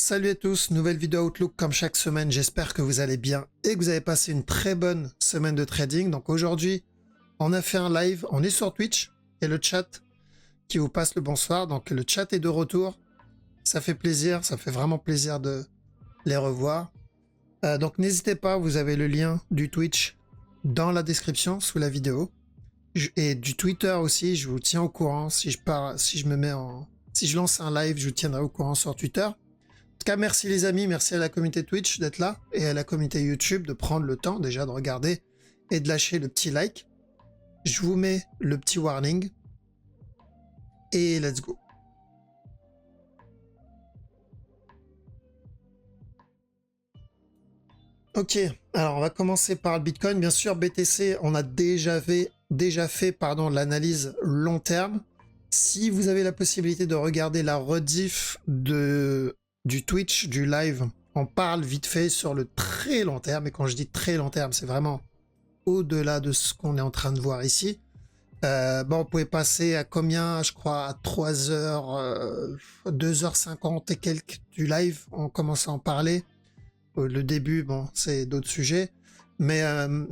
Salut à tous, nouvelle vidéo Outlook comme chaque semaine, j'espère que vous allez bien et que vous avez passé une très bonne semaine de trading. Donc aujourd'hui, on a fait un live, on est sur Twitch et le chat qui vous passe le bonsoir. Donc le chat est de retour, ça fait plaisir, ça fait vraiment plaisir de les revoir. Donc n'hésitez pas, vous avez le lien du Twitch dans la description sous la vidéo. Et du Twitter aussi, je vous tiens au courant si je lance un live, je vous tiendrai au courant sur Twitter. En tout cas, merci les amis, merci à la communauté Twitch d'être là et à la communauté YouTube de prendre le temps déjà de regarder et de lâcher le petit like. Je vous mets le petit warning et let's go. Ok, alors on va commencer par le Bitcoin. Bien sûr, BTC, on a déjà fait l'analyse long terme. Si vous avez la possibilité de regarder la rediff du Twitch, du live, on parle vite fait sur le très long terme. Et quand je dis très long terme, c'est vraiment au-delà de ce qu'on est en train de voir ici. Bon, on pouvait passer à combien? Je crois à 3 heures, 2h50 et quelques du live. On commence à en parler. Le début, bon, c'est d'autres sujets. Mais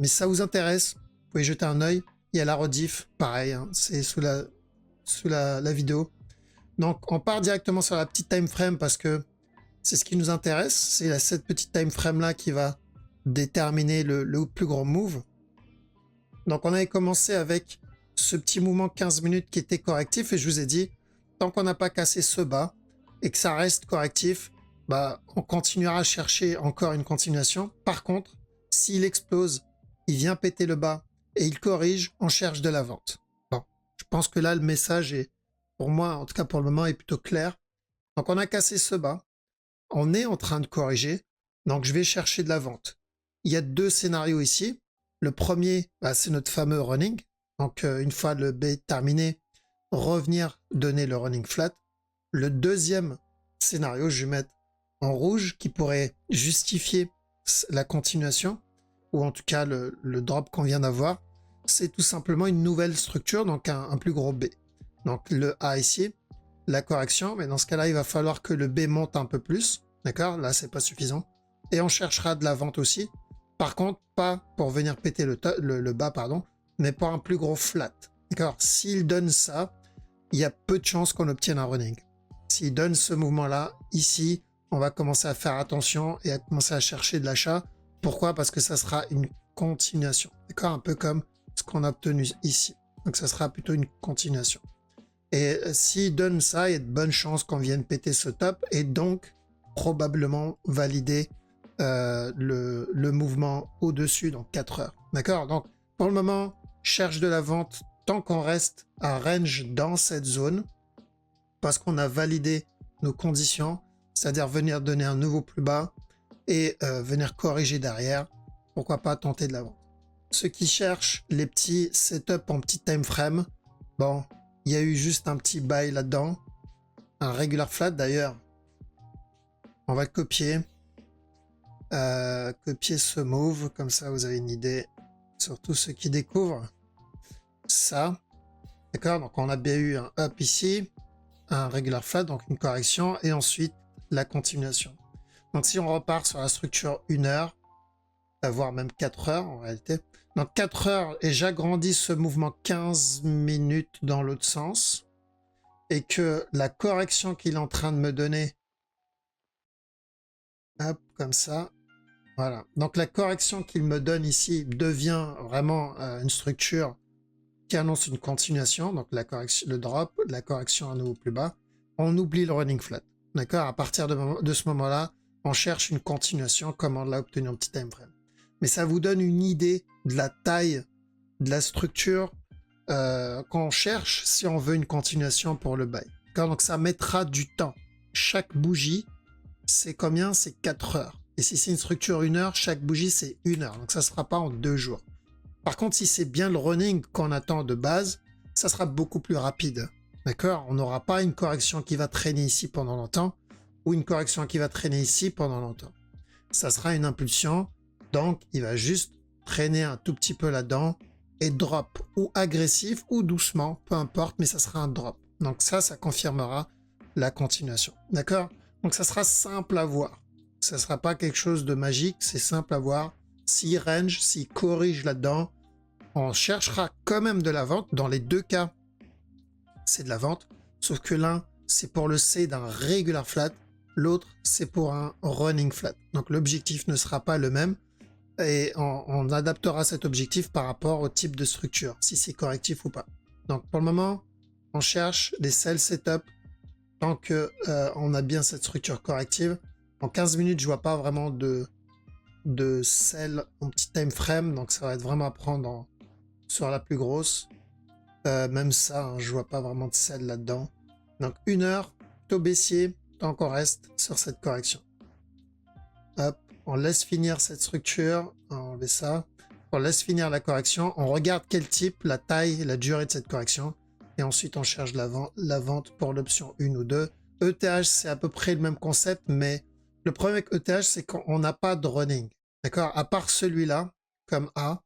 ça vous intéresse, vous pouvez jeter un œil. Il y a la rediff, pareil, hein, c'est sous la vidéo. Donc, on part directement sur la petite time frame parce que c'est ce qui nous intéresse. C'est cette petite time frame là qui va déterminer le plus gros move. Donc, on avait commencé avec ce petit mouvement 15 minutes qui était correctif et je vous ai dit, tant qu'on n'a pas cassé ce bas et que ça reste correctif, bah, on continuera à chercher encore une continuation. Par contre, s'il explose, il vient péter le bas et il corrige, on cherche de la vente. Bon, je pense que là, le message est, pour moi, en tout cas pour le moment, est plutôt clair. Donc, on a cassé ce bas. On est en train de corriger. Donc, je vais chercher de la vente. Il y a deux scénarios ici. Le premier, bah, c'est notre fameux running. Donc, une fois le B terminé, revenir donner le running flat. Le deuxième scénario, je vais mettre en rouge qui pourrait justifier la continuation ou en tout cas le drop qu'on vient d'avoir, c'est tout simplement une nouvelle structure, donc un plus gros B. Donc le A ici, la correction, mais dans ce cas-là, il va falloir que le B monte un peu plus, d'accord? Là, c'est pas suffisant. Et on cherchera de la vente aussi. Par contre, pas pour venir péter le bas, pardon, mais pour un plus gros flat, d'accord? S'il donne ça, il y a peu de chances qu'on obtienne un running. S'il donne ce mouvement-là, ici, on va commencer à faire attention et à commencer à chercher de l'achat. Pourquoi? Parce que ça sera une continuation. D'accord? Un peu comme ce qu'on a obtenu ici. Donc, ça sera plutôt une continuation. Et s'il donne ça, il y a de bonnes chances qu'on vienne péter ce top et donc probablement valider le mouvement au-dessus, donc 4 heures. D'accord? Donc, pour le moment, cherche de la vente tant qu'on reste à range dans cette zone parce qu'on a validé nos conditions, c'est-à-dire venir donner un nouveau plus bas et venir corriger derrière, pourquoi pas tenter de la vente. Ceux qui cherchent les petits setups en petit time frame, bon, il y a eu juste un petit buy là-dedans, un regular flat d'ailleurs. On va copier ce move, comme ça vous avez une idée, surtout ceux qui découvrent ça. D'accord, donc on a bien eu un up ici, un regular flat, donc une correction, et ensuite la continuation. Donc si on repart sur la structure 1 heure, voire même 4 heures en réalité, donc 4 heures et j'agrandis ce mouvement 15 minutes dans l'autre sens, et que la correction qu'il est en train de me donner, hop, comme ça, voilà. Donc la correction qu'il me donne ici devient vraiment une structure qui annonce une continuation, donc la correction, le drop, la correction à nouveau plus bas, on oublie le running flat. D'accord? À partir de ce moment-là, on cherche une continuation comme on l'a obtenu en petit time frame. Mais ça vous donne une idée de la taille de la structure qu'on cherche si on veut une continuation pour le buy. Donc ça mettra du temps. Chaque bougie, c'est combien? C'est 4 heures. Et si c'est une structure 1 heure, chaque bougie, c'est 1 heure. Donc ça ne se fera pas en 2 jours. Par contre, si c'est bien le running qu'on attend de base, ça sera beaucoup plus rapide. D'accord? On n'aura pas une correction qui va traîner ici pendant longtemps ou une correction qui va traîner ici pendant longtemps. Ça sera une impulsion, donc il va juste traîner un tout petit peu là-dedans et drop, ou agressif ou doucement, peu importe, mais ça sera un drop. Donc ça confirmera la continuation. D'accord? Donc ça sera simple à voir. Ça sera pas quelque chose de magique, c'est simple à voir. S'il range, s'il corrige là-dedans, on cherchera quand même de la vente. Dans les deux cas, c'est de la vente. Sauf que l'un, c'est pour le C d'un regular flat. L'autre, c'est pour un running flat. Donc l'objectif ne sera pas le même. Et on adaptera cet objectif par rapport au type de structure, si c'est correctif ou pas. Donc pour le moment, on cherche des sell setup tant que on a bien cette structure corrective. En 15 minutes, je vois pas vraiment de sell en petit time frame, donc ça va être vraiment à prendre sur la plus grosse. Même ça, hein, je vois pas vraiment de sell là-dedans. Donc 1 heure, taux baissier, tant qu'on reste sur cette correction. Hop, on laisse finir cette structure, on enlève ça. On laisse finir la correction, on regarde quel type, la taille, la durée de cette correction. Et ensuite, on cherche la vente pour l'option 1 ou 2. ETH, c'est à peu près le même concept, mais le problème avec ETH, c'est qu'on n'a pas de running. D'accord? À part celui-là, comme A,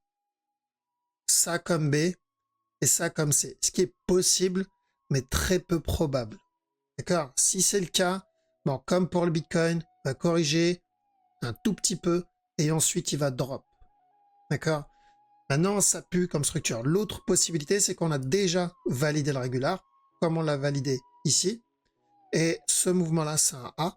ça comme B, et ça comme C. Ce qui est possible, mais très peu probable. D'accord? Si c'est le cas, bon, comme pour le Bitcoin, on va corriger un tout petit peu, et ensuite il va drop. D'accord? Maintenant, ça pue comme structure. L'autre possibilité, c'est qu'on a déjà validé le régular, comme on l'a validé ici. Et ce mouvement-là, c'est un A.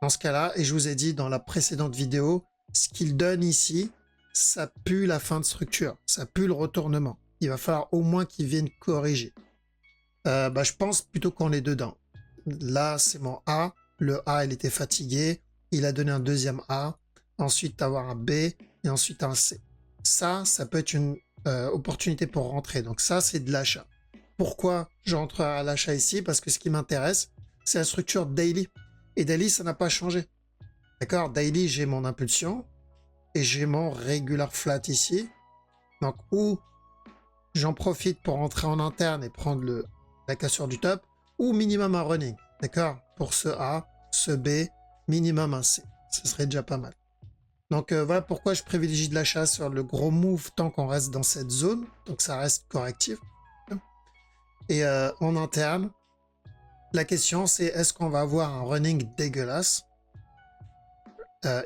Dans ce cas-là, et je vous ai dit dans la précédente vidéo, ce qu'il donne ici, ça pue la fin de structure. Ça pue le retournement. Il va falloir au moins qu'il vienne corriger. Je pense plutôt qu'on est dedans. Là, c'est mon A. Le A, il était fatigué. Il a donné un deuxième A. Ensuite, avoir un B. Et ensuite, un C. Ça peut être une opportunité pour rentrer. Donc ça, c'est de l'achat. Pourquoi j'entre à l'achat ici? Parce que ce qui m'intéresse, c'est la structure daily. Et daily, ça n'a pas changé. D'accord? Daily, j'ai mon impulsion. Et j'ai mon regular flat ici. Donc, ou j'en profite pour rentrer en interne et prendre la cassure du top, ou minimum un running. D'accord? Pour ce A, ce B, minimum un C. Ce serait déjà pas mal. Donc voilà pourquoi je privilégie de l'achat sur le gros move tant qu'on reste dans cette zone. Donc ça reste correctif. Et en interne, la question c'est est-ce qu'on va avoir un running dégueulasse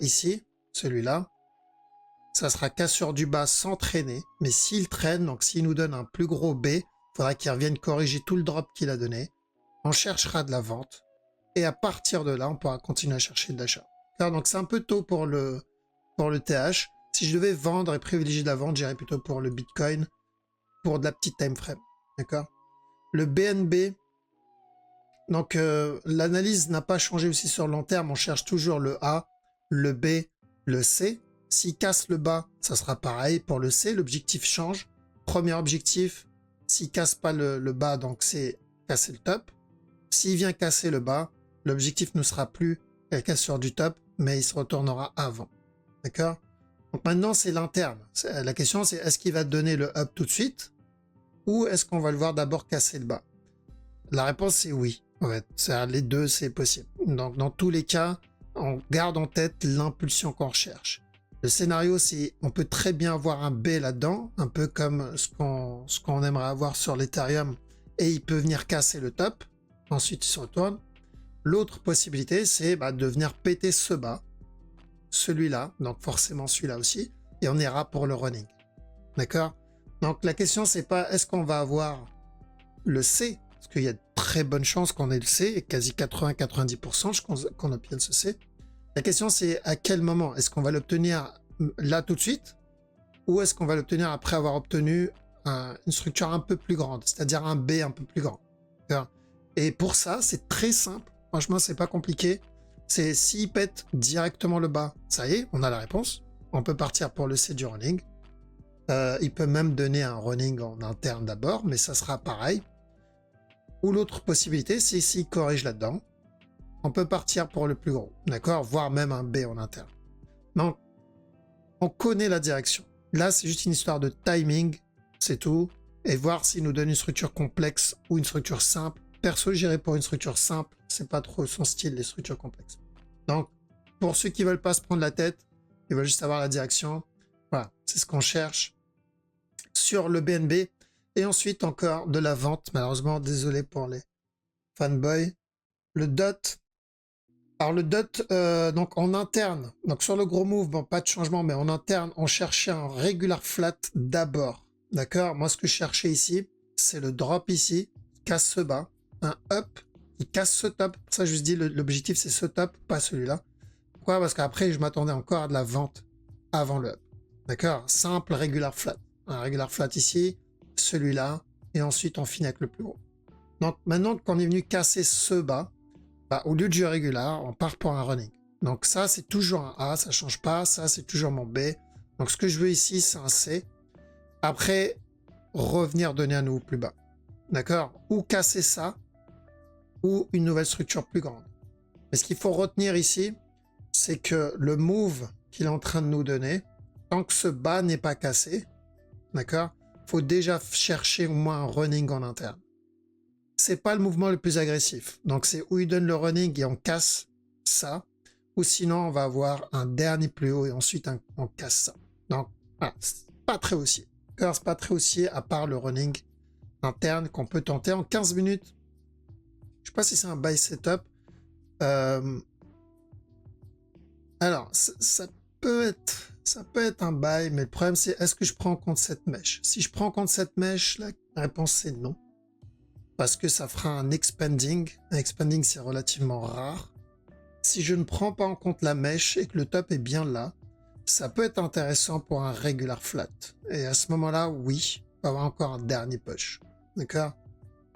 ici, celui-là. Ça sera cassure du bas sans traîner. Mais s'il traîne, donc s'il nous donne un plus gros B, il faudra qu'il revienne corriger tout le drop qu'il a donné. On cherchera de la vente. Et à partir de là, on pourra continuer à chercher de l'achat. Donc c'est un peu tôt pour le TH. Si je devais vendre et privilégier de la vente, j'irais plutôt pour le Bitcoin, pour de la petite time frame. D'accord? Le BNB, donc l'analyse n'a pas changé aussi sur le long terme. On cherche toujours le A, le B, le C. S'il casse le bas, ça sera pareil. Pour le C, l'objectif change. Premier objectif, s'il casse pas le bas, donc c'est casser le top. S'il vient casser le bas, l'objectif ne sera plus la cassure du top, mais il se retournera avant. D'accord? Donc maintenant, c'est l'interne. La question, c'est est-ce qu'il va donner le up tout de suite ou est-ce qu'on va le voir d'abord casser le bas? La réponse, c'est oui. En fait, les deux, c'est possible. Donc, dans tous les cas, on garde en tête l'impulsion qu'on recherche. Le scénario, c'est on peut très bien avoir un B là-dedans, un peu comme ce qu'on aimerait avoir sur l'Ethereum, et il peut venir casser le top. Ensuite, il se retourne. L'autre possibilité, c'est de venir péter ce bas, celui-là, donc forcément celui-là aussi, et on ira pour le running. D'accord? Donc la question, c'est pas est-ce qu'on va avoir le C, parce qu'il y a de très bonnes chances qu'on ait le C, et quasi 80-90% qu'on obtienne ce C. La question, c'est à quel moment? Est-ce qu'on va l'obtenir là tout de suite? Ou est-ce qu'on va l'obtenir après avoir obtenu une structure un peu plus grande, c'est-à-dire un B un peu plus grand? Et pour ça, c'est très simple. Franchement, c'est pas compliqué. C'est s'il pète directement le bas, ça y est, on a la réponse. On peut partir pour le C du running. Il peut même donner un running en interne d'abord, mais ça sera pareil. Ou l'autre possibilité, c'est s'il corrige là-dedans. On peut partir pour le plus gros, d'accord? Voire même un B en interne. Donc, on connaît la direction. Là, c'est juste une histoire de timing, c'est tout. Et voir s'il nous donne une structure complexe ou une structure simple. Perso, j'irais pour une structure simple. C'est pas trop son style, les structures complexes. Donc, pour ceux qui veulent pas se prendre la tête, ils veulent juste avoir la direction. Voilà, c'est ce qu'on cherche sur le BNB. Et ensuite, encore de la vente. Malheureusement, désolé pour les fanboys. Le DOT, Alors le dot, donc en interne, donc sur le gros move, bon pas de changement, mais en interne, on cherchait un regular flat d'abord. D'accord? Moi ce que je cherchais ici, c'est le drop ici, qui casse ce bas, un up, qui casse ce top. Pour ça je vous dis, l'objectif c'est ce top, pas celui-là. Pourquoi? Parce qu'après je m'attendais encore à de la vente avant le up. D'accord? Simple regular flat. Un regular flat ici, celui-là, et ensuite on finit avec le plus gros. Donc maintenant qu'on est venu casser ce bas, bah, au lieu de jouer régular, on part pour un running. Donc ça, c'est toujours un A, ça change pas. Ça, c'est toujours mon B. Donc ce que je veux ici, c'est un C. Après, revenir donner un nouveau plus bas. D'accord? Ou casser ça, ou une nouvelle structure plus grande. Mais ce qu'il faut retenir ici, c'est que le move qu'il est en train de nous donner, tant que ce bas n'est pas cassé, d'accord? Faut déjà chercher au moins un running en interne. C'est pas le mouvement le plus agressif. Donc c'est où il donne le running et on casse ça, ou sinon on va avoir un dernier plus haut et ensuite on casse ça. Donc voilà, c'est pas très haussier. C'est pas très haussier à part le running interne qu'on peut tenter en 15 minutes. Je sais pas si c'est un buy setup. Alors ça peut être un buy, mais le problème c'est est-ce que je prends en compte cette mèche? Si je prends en compte cette mèche, la réponse c'est non. Parce que ça fera un expanding. Un expanding, c'est relativement rare. Si je ne prends pas en compte la mèche et que le top est bien là, ça peut être intéressant pour un regular flat. Et à ce moment-là, oui, on va avoir encore un dernier push. D'accord?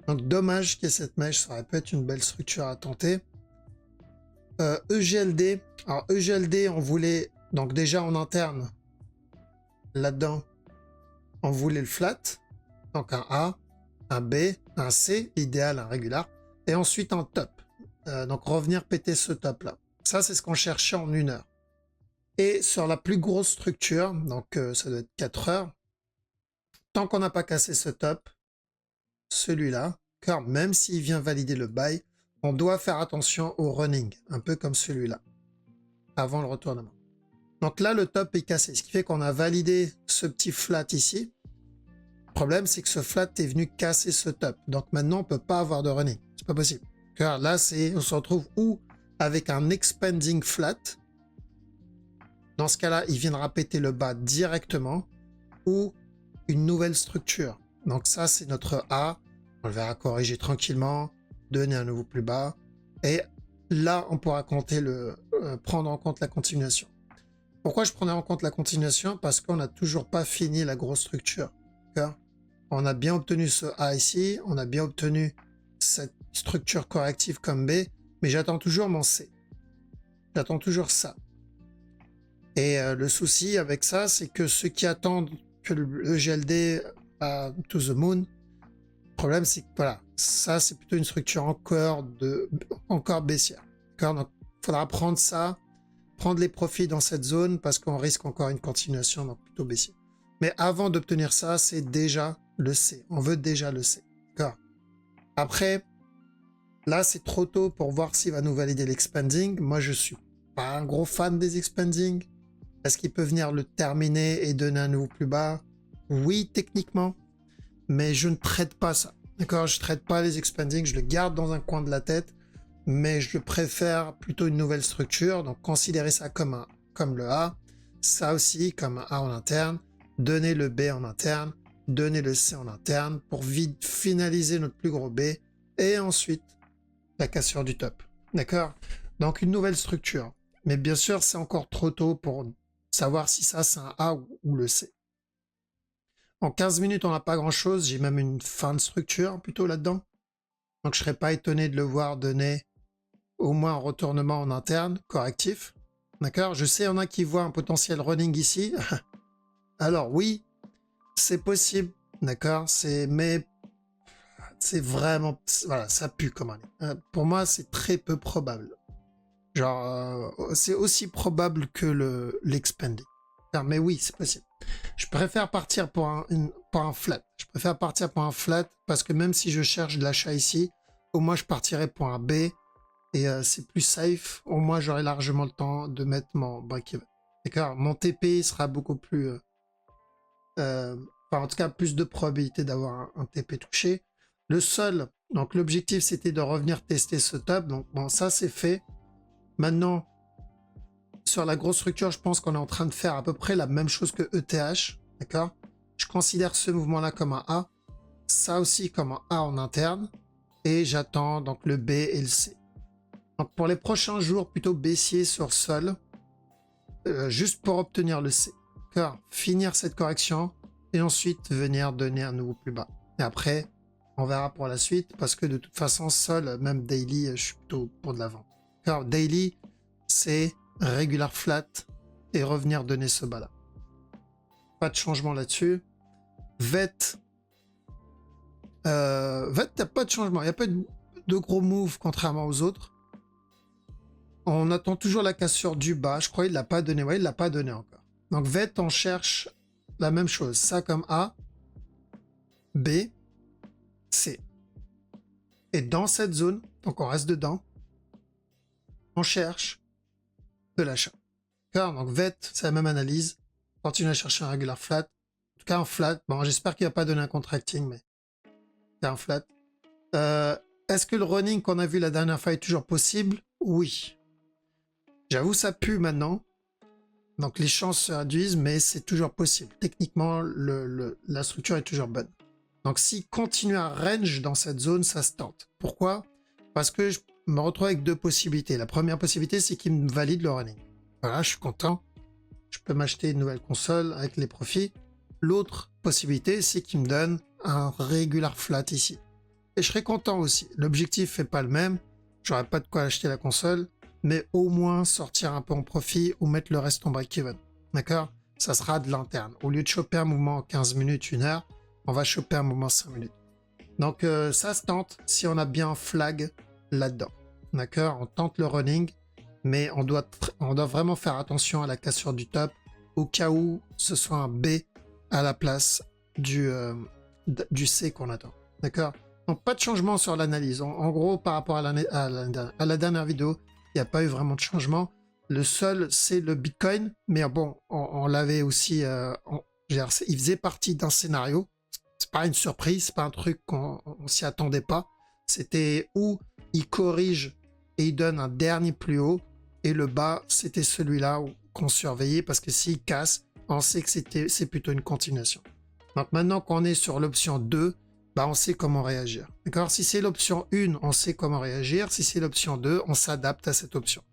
Donc dommage qu'il y ait cette mèche, ça aurait pu être une belle structure à tenter. EGLD. Alors EGLD, on voulait, donc déjà en interne, là-dedans, on voulait le flat. Donc un A, un B, un C, idéal, un régular, et ensuite un top. Donc revenir péter ce top là. Ça c'est ce qu'on cherchait en 1 heure. Et sur la plus grosse structure, donc ça doit être 4 heures, tant qu'on n'a pas cassé ce top, celui-là, car même s'il vient valider le buy, on doit faire attention au running, un peu comme celui-là, avant le retournement. Donc là le top est cassé, ce qui fait qu'on a validé ce petit flat ici. Le problème, c'est que ce flat est venu casser ce top. Donc maintenant, on ne peut pas avoir de running. C'est pas possible. Car là, on se retrouve ou avec un expanding flat. Dans ce cas-là, il viendra péter le bas directement. Ou une nouvelle structure. Donc ça, c'est notre A. On le verra corriger tranquillement. Donner un nouveau plus bas. Et là, on pourra prendre en compte la continuation. Pourquoi je prenais en compte la continuation? Parce qu'on n'a toujours pas fini la grosse structure. D'accord? On a bien obtenu ce A ici, on a bien obtenu cette structure corrective comme B, mais j'attends toujours mon C. J'attends toujours ça. Et le souci avec ça, c'est que ceux qui attendent que le GLD to the moon, le problème c'est que voilà, ça c'est plutôt une structure encore baissière. Donc il faudra prendre ça, prendre les profits dans cette zone parce qu'on risque encore une continuation, donc plutôt baissière. Mais avant d'obtenir ça, c'est déjà le C. On veut déjà le C. D'accord. Après, là, c'est trop tôt pour voir s'il va nous valider l'expanding. Moi, je suis pas un gros fan des expanding. Est-ce qu'il peut venir le terminer et donner un nouveau plus bas? Oui, techniquement. Mais je ne traite pas ça. D'accord. Je ne traite pas les expanding. Je le garde dans un coin de la tête. Mais je préfère plutôt une nouvelle structure. Donc, considérez ça comme le A. Ça aussi, comme un A en interne. Donner le B en interne, donner le C en interne pour vite finaliser notre plus gros B et ensuite la cassure du top. D'accord? Donc une nouvelle structure. Mais bien sûr, c'est encore trop tôt pour savoir si ça c'est un A ou le C. En 15 minutes, on n'a pas grand-chose. J'ai même une fin de structure plutôt là-dedans. Donc je ne serais pas étonné de le voir donner au moins un retournement en interne correctif. D'accord? Je sais, il y en a qui voient un potentiel running ici. Alors oui, c'est possible, d'accord, mais c'est vraiment, voilà, ça pue comme un. Pour moi, c'est très peu probable. Genre, c'est aussi probable que l'expanding. Mais oui, c'est possible. Je préfère partir pour un flat. Je préfère partir pour un flat parce que même si je cherche de l'achat ici, au moins je partirai pour un B et c'est plus safe. Au moins, j'aurai largement le temps de mettre mon break-even. D'accord, mon TP sera beaucoup plus enfin, en tout cas, plus de probabilité d'avoir un TP touché. Le sol, donc l'objectif c'était de revenir tester ce top. Donc bon, ça c'est fait. Maintenant, sur la grosse structure, je pense qu'on est en train de faire à peu près la même chose que ETH, d'accord? Je considère ce mouvement-là comme un A, ça aussi comme un A en interne, et j'attends donc le B et le C. Donc pour les prochains jours, plutôt baissier sur sol, juste pour obtenir le C. D'accord? Finir cette correction, et ensuite venir donner un nouveau plus bas. Et après, on verra pour la suite, parce que de toute façon, sol, même daily, je suis plutôt pour de la vente. D'accord? Daily, c'est regular flat et revenir donner ce bas là. Pas de changement là-dessus. VET, VET, t'as pas de changement. Il n'y a pas de gros move contrairement aux autres. On attend toujours la cassure du bas. Je crois qu'il ne l'a pas donné. Ouais, il ne l'a pas donné encore. Donc VET, on cherche la même chose. Ça comme A, B, C. Et dans cette zone, donc on reste dedans, on cherche de l'achat. Donc VET, c'est la même analyse. Continue à chercher un regular flat. En tout cas, un flat. Bon, j'espère qu'il va pas donner un contracting, mais c'est un flat. Est-ce que le running qu'on a vu la dernière fois est toujours possible? Oui. J'avoue, ça pue maintenant. Donc les chances se réduisent, mais c'est toujours possible. Techniquement, la structure est toujours bonne. Donc s'il continue à range dans cette zone, ça se tente. Pourquoi? Parce que je me retrouve avec deux possibilités. La première possibilité, c'est qu'il me valide le running. Voilà, je suis content. Je peux m'acheter une nouvelle console avec les profits. L'autre possibilité, c'est qu'il me donne un regular flat ici. Et je serais content aussi. L'objectif n'est pas le même. J'aurais pas de quoi acheter la console, mais au moins sortir un peu en profit ou mettre le reste en break-even. D'accord? Ça sera de l'interne. Au lieu de choper un mouvement en 15 minutes, 1 heure, on va choper un mouvement 5 minutes. Donc ça se tente si on a bien un flag là-dedans. D'accord? On tente le running, mais on doit vraiment faire attention à la cassure du top au cas où ce soit un B à la place du C qu'on attend. D'accord? Donc pas de changement sur l'analyse. En gros, par rapport à la dernière vidéo, il n'y a pas eu vraiment de changement. Le seul, c'est le Bitcoin. Mais bon, on l'avait aussi... il faisait partie d'un scénario. C'est pas une surprise, c'est pas un truc qu'on s'y attendait pas. C'était où il corrige et il donne un dernier plus haut. Et le bas, c'était celui-là qu'on surveillait parce que s'il casse, on sait que c'est plutôt une continuation. Donc maintenant qu'on est sur l'option 2, bah on sait comment réagir. D'accord? Si c'est l'option 1, on sait comment réagir. Si c'est l'option 2, on s'adapte à cette option.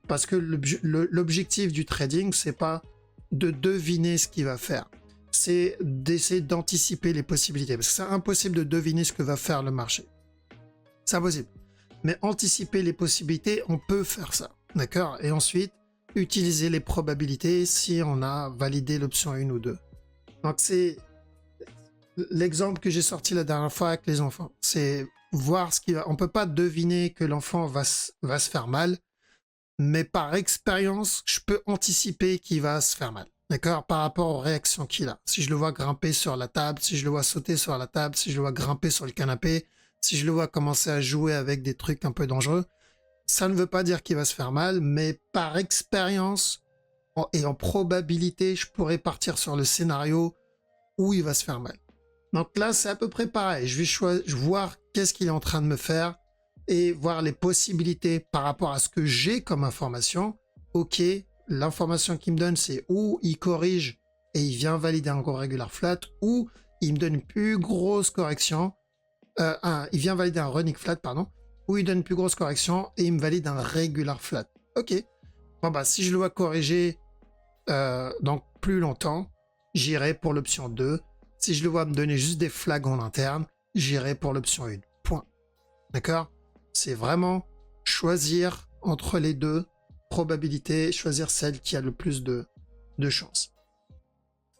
Parce que l'objectif du trading, c'est pas de deviner ce qu'il va faire. C'est d'essayer d'anticiper les possibilités. Parce que c'est impossible de deviner ce que va faire le marché. C'est impossible. Mais anticiper les possibilités, on peut faire ça. D'accord? Et ensuite, utiliser les probabilités si on a validé l'option 1 ou 2. Donc c'est l'exemple que j'ai sorti la dernière fois avec les enfants. C'est voir ce qui va... On peut pas deviner que l'enfant va se faire mal, mais par expérience, je peux anticiper qu'il va se faire mal. D'accord? Par rapport aux réactions qu'il a. Si je le vois grimper sur la table, si je le vois sauter sur la table, si je le vois grimper sur le canapé, si je le vois commencer à jouer avec des trucs un peu dangereux, ça ne veut pas dire qu'il va se faire mal, mais par expérience et en probabilité, je pourrais partir sur le scénario où il va se faire mal. Donc là, c'est à peu près pareil. Je vais voir qu'est-ce qu'il est en train de me faire et voir les possibilités par rapport à ce que j'ai comme information. Ok, l'information qu'il me donne, c'est où il corrige et il vient valider un gros regular flat, ou il me donne une plus grosse correction. Il vient valider un running flat, pardon, ou il donne une plus grosse correction et il me valide un regular flat. Ok. Bon bah si je le vois corriger donc plus longtemps, j'irai pour l'option 2. Si je le vois me donner juste des flags en interne, j'irai pour l'option 1. Point. D'accord? C'est vraiment choisir entre les deux probabilités, choisir celle qui a le plus de chances.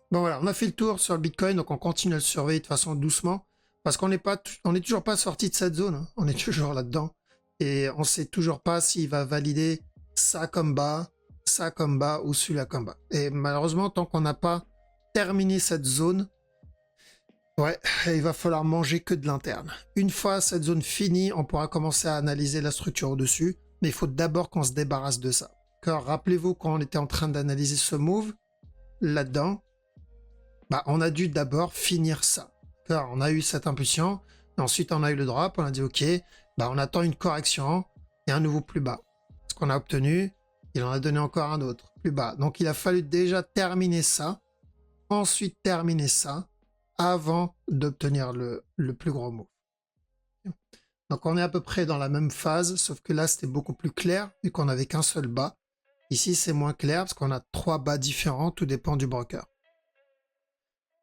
Bon voilà, on a fait le tour sur le Bitcoin, donc on continue à le surveiller de façon doucement, parce qu'on n'est toujours pas sorti de cette zone, hein. On est toujours là-dedans, et on ne sait toujours pas s'il va valider ça comme bas ou celui-là comme bas. Et malheureusement, tant qu'on n'a pas terminé cette zone, ouais, il va falloir manger que de l'interne. Une fois cette zone finie, on pourra commencer à analyser la structure au-dessus, mais il faut d'abord qu'on se débarrasse de ça. Car rappelez-vous, quand on était en train d'analyser ce move, là-dedans, bah, on a dû d'abord finir ça. Car on a eu cette impulsion, et ensuite on a eu le drop, on a dit ok, bah, on attend une correction et un nouveau plus bas. qu'on a obtenu, il en a donné encore un autre, plus bas. Donc il a fallu déjà terminer ça, ensuite terminer ça, avant d'obtenir le plus gros move. Donc on est à peu près dans la même phase, sauf que là c'était beaucoup plus clair, vu qu'on n'avait qu'un seul bas. Ici c'est moins clair, parce qu'on a 3 bas différents, tout dépend du broker.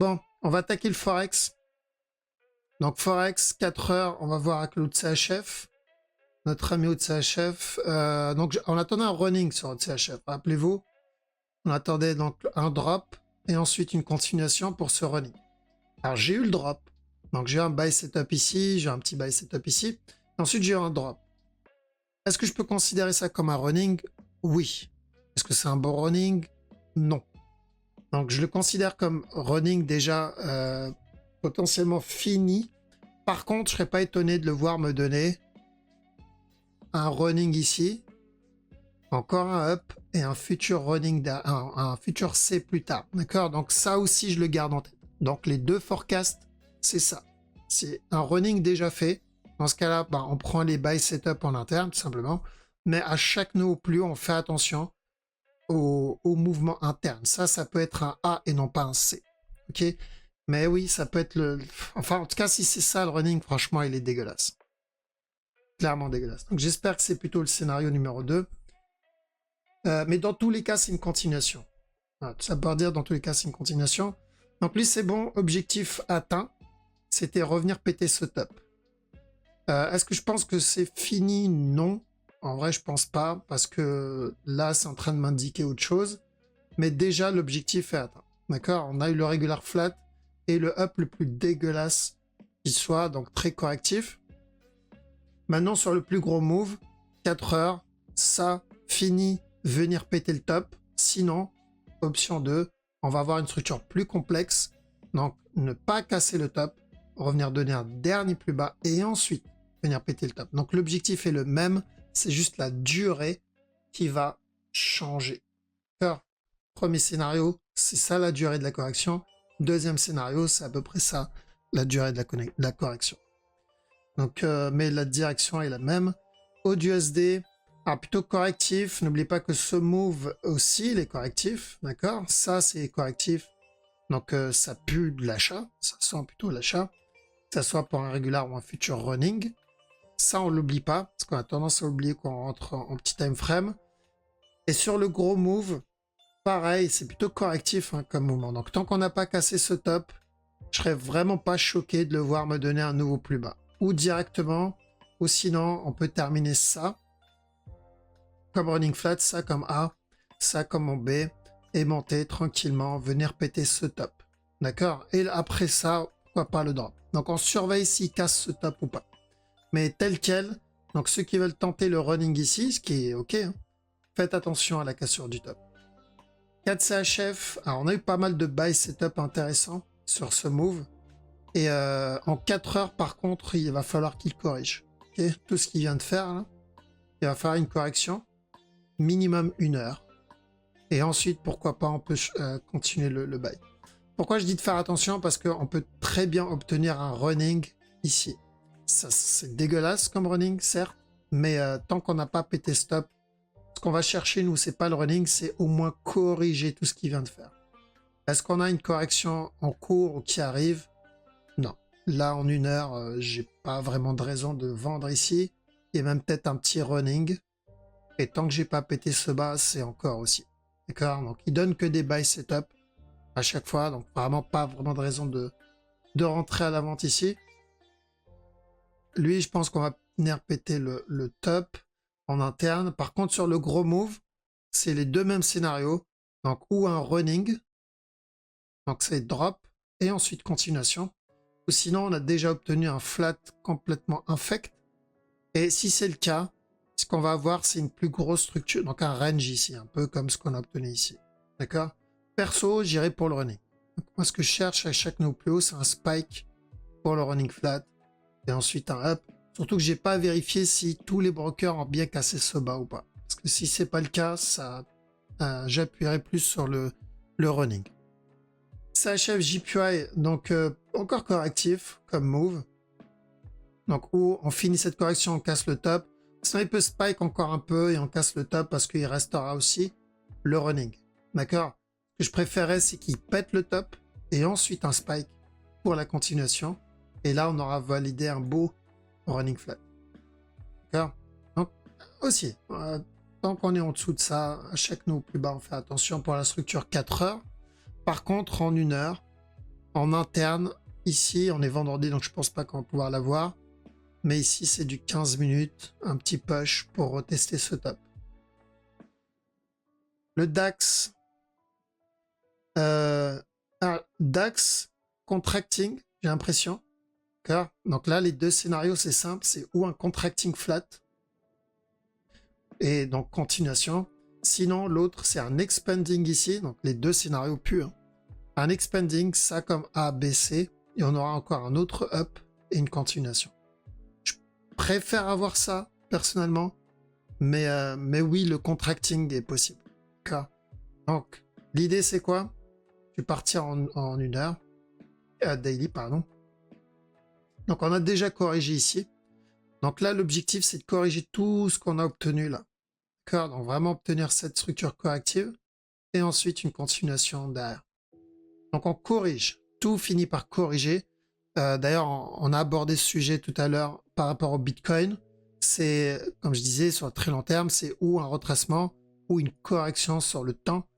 Bon, on va attaquer le Forex. Donc Forex, 4 heures, on va voir avec l'OTCHF. Notre ami OTCHF. Donc on attendait un running sur OTCHF, rappelez-vous. On attendait donc un drop et ensuite une continuation pour ce running. Alors j'ai eu le drop. Donc j'ai un buy setup ici, j'ai un petit buy setup ici. Ensuite j'ai eu un drop. Est-ce que je peux considérer ça comme un running? Oui. Est-ce que c'est un bon running? Non. Donc je le considère comme running déjà potentiellement fini. Par contre, je serais pas étonné de le voir me donner un running ici, encore un up et un futur running, un futur C plus tard. D'accord? Donc ça aussi, je le garde en tête. Donc les deux forecasts, c'est ça. C'est un running déjà fait. Dans ce cas-là, bah, on prend les buy setup en interne, tout simplement. Mais à chaque nœud au plus, on fait attention au mouvement interne. Ça peut être un A et non pas un C. Ok? Mais oui, ça peut être le... Enfin, en tout cas, si c'est ça le running, franchement, il est dégueulasse. Clairement dégueulasse. Donc j'espère que c'est plutôt le scénario numéro 2. Mais dans tous les cas, c'est une continuation. Voilà, tout ça pour dire, dans tous les cas, c'est une continuation. Donc lui, c'est bon, objectif atteint. C'était revenir péter ce top. Est-ce que je pense que c'est fini? Non. En vrai, je pense pas, parce que là, c'est en train de m'indiquer autre chose. Mais déjà, l'objectif est atteint. D'accord? On a eu le regular flat et le up le plus dégueulasse qui soit, donc très correctif. Maintenant, sur le plus gros move, 4 heures, ça, fini, venir péter le top. Sinon, option 2, on va avoir une structure plus complexe. Donc, ne pas casser le top, revenir donner un dernier plus bas et ensuite venir péter le top. Donc, l'objectif est le même, c'est juste la durée qui va changer. Alors, premier scénario, c'est ça la durée de la correction. Deuxième scénario, c'est à peu près ça, la durée de la correction. Donc, mais la direction est la même. AUD-USD, plutôt correctif. N'oubliez pas que ce move aussi, il est correctif. D'accord? Ça, c'est correctif. Donc, ça pue de l'achat. Ça sent plutôt l'achat. Que ça soit pour un régular ou un futur running. Ça, on l'oublie pas. Parce qu'on a tendance à oublier qu'on rentre en petit time frame. Et sur le gros move, pareil, c'est plutôt correctif hein, comme mouvement. Donc, tant qu'on n'a pas cassé ce top, je serais vraiment pas choqué de le voir me donner un nouveau plus bas. Ou directement, ou sinon, on peut terminer ça comme running flat, ça comme A, ça comme en B, et monter tranquillement, venir péter ce top. D'accord? Et après ça, pourquoi pas le drop. Donc, on surveille s'il casse ce top ou pas. Mais tel quel, donc ceux qui veulent tenter le running ici, ce qui est OK, hein, faites attention à la cassure du top. 4 CHF, alors on a eu pas mal de buy setup intéressants sur ce move. Et en 4 heures, par contre, il va falloir qu'il corrige. Okay, tout ce qu'il vient de faire, là, il va falloir une correction. Minimum 1 heure. Et ensuite, pourquoi pas, on peut continuer le buy. Pourquoi je dis de faire attention? Parce qu'on peut très bien obtenir un running ici. Ça, c'est dégueulasse comme running, certes. Mais tant qu'on n'a pas pété stop, ce qu'on va chercher, nous, c'est pas le running, c'est au moins corriger tout ce qu'il vient de faire. Est-ce qu'on a une correction en cours ou qui arrive? Non. Là, en 1 heure, j'ai pas vraiment de raison de vendre ici. Il y a même peut-être un petit running. Et tant que j'ai pas pété ce bas, c'est encore aussi. D'accord? Donc, il donne que des buy setup à chaque fois. Donc, vraiment pas vraiment de raison de rentrer à la vente ici. Lui, je pense qu'on va venir péter le top en interne. Par contre, sur le gros move, c'est les deux mêmes scénarios. Donc, ou un running. Donc, c'est drop. Et ensuite, continuation. Ou sinon, on a déjà obtenu un flat complètement infect. Et si c'est le cas, ce qu'on va avoir, c'est une plus grosse structure. Donc, un range ici, un peu comme ce qu'on a obtenu ici. D'accord? Perso, j'irai pour le running. Donc, moi, ce que je cherche à chaque nœud plus haut, c'est un spike pour le running flat. Et ensuite, un up. Surtout que j'ai pas vérifié si tous les brokers ont bien cassé ce bas ou pas. Parce que si c'est pas le cas, ça, j'appuierai plus sur le running. CHF JPY, donc encore correctif comme move. Donc où on finit cette correction, on casse le top. Sinon, il peut spike encore un peu et on casse le top parce qu'il restera aussi le running. D'accord? Ce que je préférais, c'est qu'il pète le top et ensuite un spike pour la continuation. Et là, on aura validé un beau running flat. D'accord? Donc, aussi, tant qu'on est en dessous de ça, à chaque nœud plus bas, on fait attention pour la structure 4 heures. Par contre, en 1 heure, en interne, ici, on est vendredi, donc je pense pas qu'on va pouvoir l'avoir. Mais ici, c'est du 15 minutes, un petit push pour retester ce top. Le DAX, DAX contracting, j'ai l'impression. Donc là, les deux scénarios, c'est simple, c'est ou un contracting flat, et donc continuation. Sinon, l'autre, c'est un expanding ici, donc les deux scénarios purs. Un expanding, ça comme A, B, C, et on aura encore un autre up et une continuation. Je préfère avoir ça, personnellement, mais oui, le contracting est possible. Donc, l'idée, c'est quoi? Je vais partir en 1 heure, daily, pardon. Donc, on a déjà corrigé ici. Donc là, l'objectif, c'est de corriger tout ce qu'on a obtenu là. D'accord? Donc, vraiment obtenir cette structure corrective et ensuite une continuation derrière. Donc, on corrige. Tout finit par corriger. D'ailleurs, on a abordé ce sujet tout à l'heure par rapport au Bitcoin. C'est, comme je disais, sur le très long terme, c'est ou un retracement ou une correction sur le temps.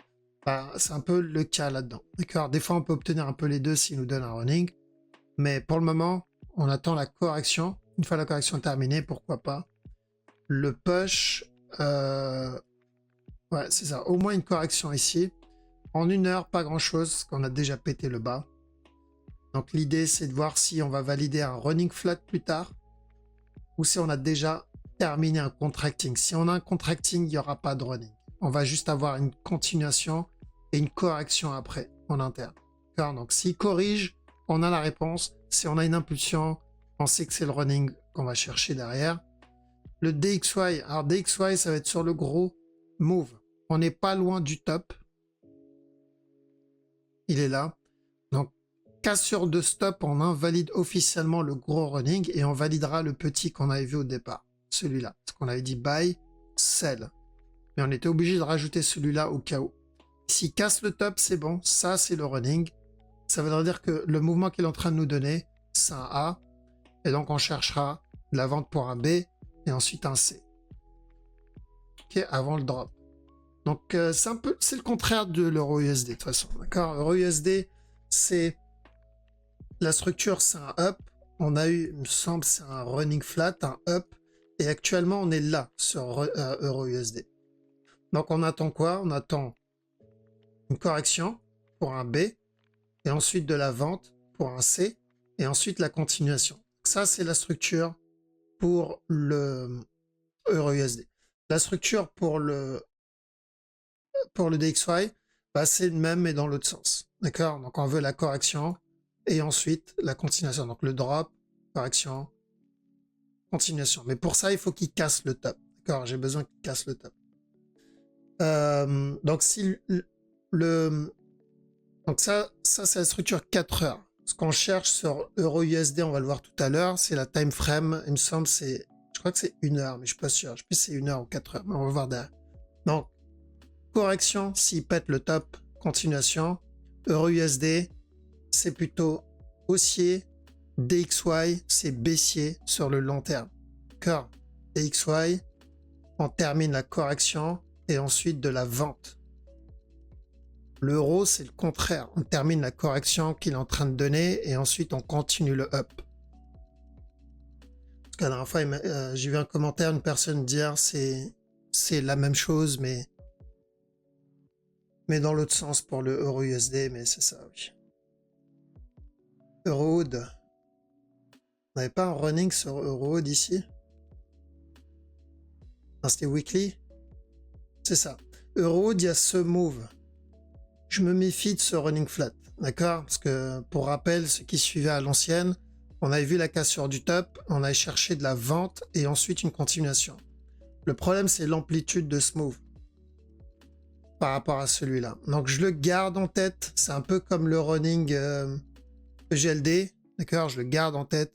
C'est un peu le cas là-dedans. D'accord? Des fois, on peut obtenir un peu les deux s'il nous donne un running. Mais pour le moment, on attend la correction. Une fois la correction terminée, pourquoi pas. Le push, ouais, c'est ça. Au moins une correction ici. En 1 heure, pas grand-chose, parce qu'on a déjà pété le bas. Donc l'idée, c'est de voir si on va valider un running flat plus tard ou si on a déjà terminé un contracting. Si on a un contracting, il n'y aura pas de running. On va juste avoir une continuation et une correction après, en interne. Donc s'il corrige, on a la réponse. Si on a une impulsion, on sait que c'est le running qu'on va chercher derrière. Le DXY, alors DXY, ça va être sur le gros move. On n'est pas loin du top. Il est là. Donc, cassure de stop, on invalide officiellement le gros running et on validera le petit qu'on avait vu au départ. Celui-là. Parce qu'on avait dit buy, sell. Mais on était obligé de rajouter celui-là au cas où. S'il casse le top, c'est bon. Ça, c'est le running. Ça veut dire que le mouvement qu'il est en train de nous donner, c'est un A. Et donc, on cherchera la vente pour un B et ensuite un C. Ok, avant le drop. Donc, c'est le contraire de l'euro USD de toute façon. D'accord? Euro USD, c'est la structure, c'est un up. On a eu, il me semble, c'est un running flat, un up. Et actuellement, on est là sur euro USD. Donc, on attend quoi? On attend une correction pour un B et ensuite de la vente pour un C et ensuite la continuation. Ça, c'est la structure pour le euro USD. La structure pour le DXY, c'est le même mais dans l'autre sens. D'accord? Donc on veut la correction et ensuite la continuation. Donc le drop, correction, continuation. Mais pour ça, il faut qu'il casse le top. D'accord? J'ai besoin qu'il casse le top. Donc si donc ça c'est la structure 4 heures. Ce qu'on cherche sur euro USD, on va le voir tout à l'heure, c'est la time frame. Il me semble je crois que c'est 1 heure, mais je suis pas sûr. Je sais plus si c'est 1 heure ou 4 heures, mais on va voir derrière. Donc correction, s'il pète le top, continuation. Euro USD, c'est plutôt haussier. DXY, c'est baissier sur le long terme. D'accord? DXY, on termine la correction et ensuite de la vente. L'euro, c'est le contraire. On termine la correction qu'il est en train de donner et ensuite on continue le up. Parce que la dernière fois, j'ai vu un commentaire, une personne dire c'est la même chose, mais dans l'autre sens pour le euro USD, mais c'est ça, oui. Eurohood. On n'avait pas un running sur Eurohood ici? Non, c'était weekly. C'est ça. Eurohood, il y a ce move. Je me méfie de ce running flat, d'accord? Parce que, pour rappel, ceux qui suivaient à l'ancienne, on avait vu la cassure du top, on avait cherché de la vente et ensuite une continuation. Le problème, c'est l'amplitude de ce move par rapport à celui-là. Donc, je le garde en tête. C'est un peu comme le running EGLD, d'accord? Je le garde en tête.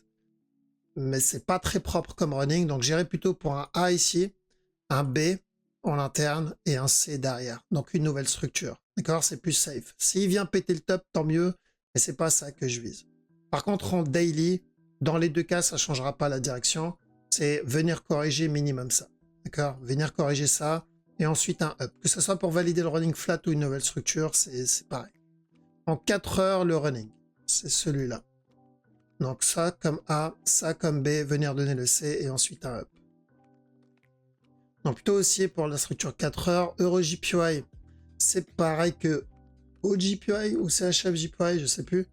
mais c'est pas très propre comme running, donc j'irai plutôt pour un A ici, un B en interne et un C derrière. Donc une nouvelle structure. D'accord? C'est plus safe. S'il vient péter le top, tant mieux, mais c'est pas ça que je vise. Par contre, en daily, dans les deux cas, ça changera pas la direction. C'est venir corriger minimum ça. D'accord? Venir corriger ça et ensuite un up. Que ce soit pour valider le running flat ou une nouvelle structure, c'est pareil. En 4 heures, le running, c'est celui-là. Donc ça comme A, ça comme B, venir donner le C et ensuite un up. Donc plutôt aussi pour la structure 4 heures, EuroJPY, c'est pareil que OJPY ou CHFJPY, je sais plus.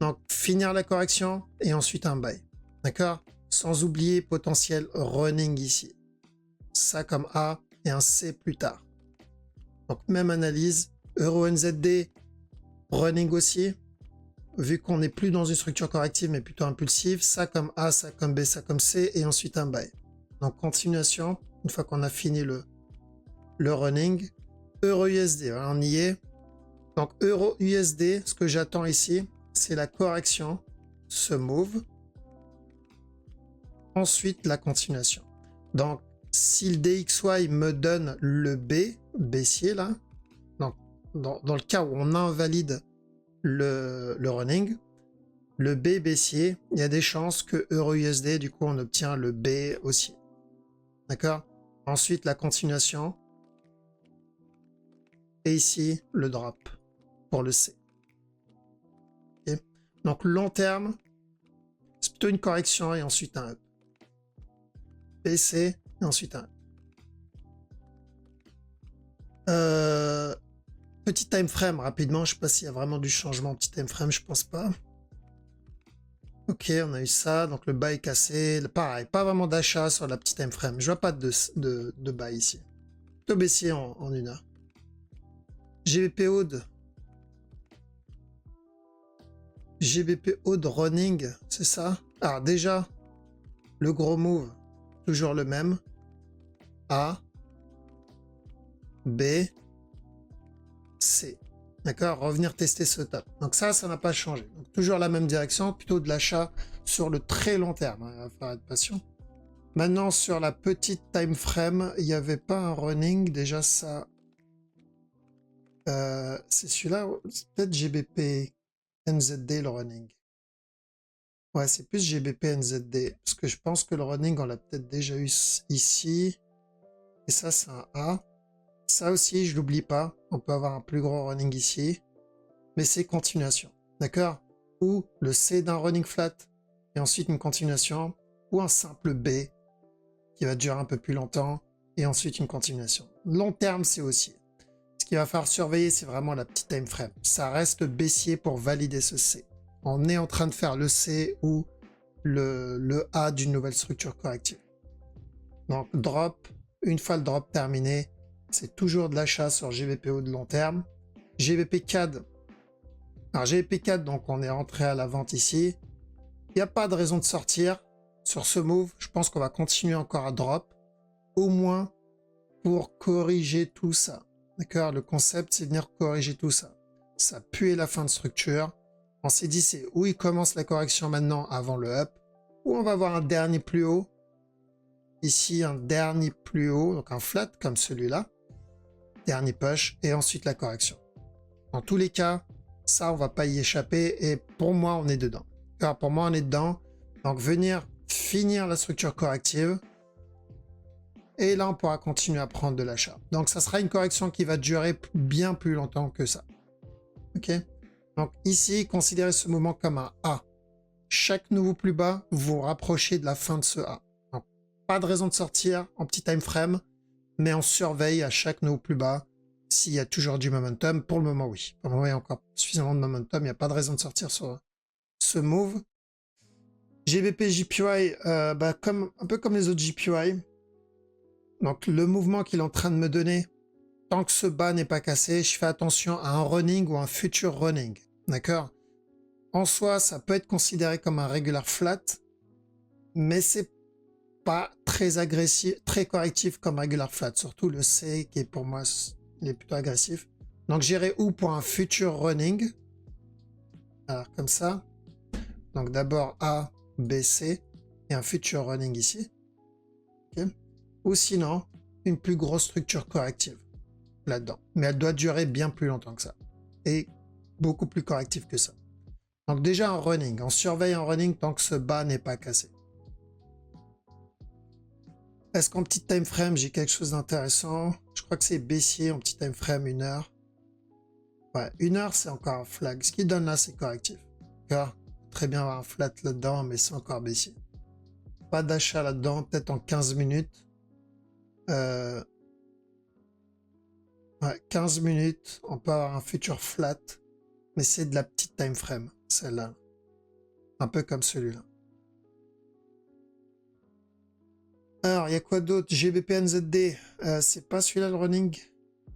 Donc finir la correction et ensuite un buy. D'accord? Sans oublier potentiel running ici. Ça comme A et un C plus tard. Donc même analyse, EURNZD, running aussi. Vu qu'on n'est plus dans une structure corrective mais plutôt impulsive, ça comme A, ça comme B, ça comme C et ensuite un buy. Donc continuation, une fois qu'on a fini le running. EURUSD, voilà, on y est. Donc EURUSD, ce que j'attends ici, c'est la correction, ce move. Ensuite, la continuation. Donc, si le DXY me donne le B, baissier là, donc, dans le cas où on invalide le running, le B baissier, il y a des chances que EURUSD, du coup, on obtient le B aussi. D'accord? Ensuite, la continuation. Et ici, le drop pour le C. Okay. Donc, long terme, c'est plutôt une correction et ensuite un up. BC et ensuite un up. Petit time frame rapidement, je ne sais pas s'il y a vraiment du changement en petit time frame, je pense pas. Ok, on a eu ça, donc le buy cassé, pareil, pas vraiment d'achat sur la petite time frame, je vois pas de buy ici. Plutôt baissier en une heure. GBP Aude. GBP Aude running, c'est ça? Alors déjà, le gros move, toujours le même. A, B, C. D'accord? Revenir tester ce top. Donc ça n'a pas changé. Donc toujours la même direction, plutôt de l'achat sur le très long terme. Il va falloir être patient. Maintenant, sur la petite time frame, il n'y avait pas un running. Déjà, ça... c'est celui-là. C'est peut-être GBP NZD le running. Ouais, c'est plus GBP NZD. Parce que je pense que le running, on l'a peut-être déjà eu ici. Et ça, c'est un A. Ça aussi, je l'oublie pas. On peut avoir un plus gros running ici. Mais c'est continuation. D'accord? Ou le C d'un running flat. Et ensuite une continuation. Ou un simple B qui va durer un peu plus longtemps. Et ensuite une continuation. Long terme, c'est aussi. Ce qu'il va falloir surveiller, c'est vraiment la petite time frame. Ça reste baissier pour valider ce C. On est en train de faire le C ou le A d'une nouvelle structure corrective. Donc drop, une fois le drop terminé, c'est toujours de l'achat sur GBPO de long terme. GBP CAD. Alors GBP CAD, donc on est rentré à la vente ici. Il n'y a pas de raison de sortir sur ce move. Je pense qu'on va continuer encore à drop. Au moins pour corriger tout ça. D'accord? Le concept, c'est venir corriger tout ça. Ça pue la fin de structure. On s'est dit, c'est où il commence la correction maintenant avant le up. Ou on va avoir un dernier plus haut. Ici, un dernier plus haut, donc un flat comme celui-là. Dernier push et ensuite la correction. Dans tous les cas, ça, on va pas y échapper et pour moi, on est dedans. Car pour moi, on est dedans. Donc, venir finir la structure corrective et là, on pourra continuer à prendre de l'achat. Donc, ça sera une correction qui va durer bien plus longtemps que ça. Ok? Donc, ici, considérez ce mouvement comme un A. Chaque nouveau plus bas, vous vous rapprochez de la fin de ce A. Donc, pas de raison de sortir en petit time frame, mais on surveille à chaque nouveau plus bas s'il y a toujours du momentum. Pour le moment, oui. Pour le moment, il y a encore suffisamment de momentum. Il n'y a pas de raison de sortir sur ce move. GBP JPY, un peu comme les autres JPY. Donc, le mouvement qu'il est en train de me donner, tant que ce bas n'est pas cassé, je fais attention à un running ou un future running. D'accord? En soi, ça peut être considéré comme un regular flat, mais c'est pas très agressif, très correctif comme regular flat. Surtout le C qui est pour moi, il est plutôt agressif. Donc j'irai où pour un future running? Alors comme ça. Donc d'abord A, B, C. et un futur running ici. Okay. Ou sinon, une plus grosse structure corrective là-dedans. Mais elle doit durer bien plus longtemps que ça. Et beaucoup plus corrective que ça. Donc déjà un running. On surveille un running tant que ce bas n'est pas cassé. Est-ce qu'en petit time frame, j'ai quelque chose d'intéressant? Je crois que c'est baissier en petit time frame, 1 heure. Ouais, 1 heure, c'est encore un flag. Ce qu'il donne là, c'est correctif. D'accord? Très bien avoir un flat là-dedans, mais c'est encore baissier. Pas d'achat là-dedans, peut-être en 15 minutes. Ouais, 15 minutes, on peut avoir un futur flat, mais c'est de la petite time frame, celle-là. Un peu comme celui-là. Alors, il y a quoi d'autre? GBP-NZD, c'est pas celui-là le running?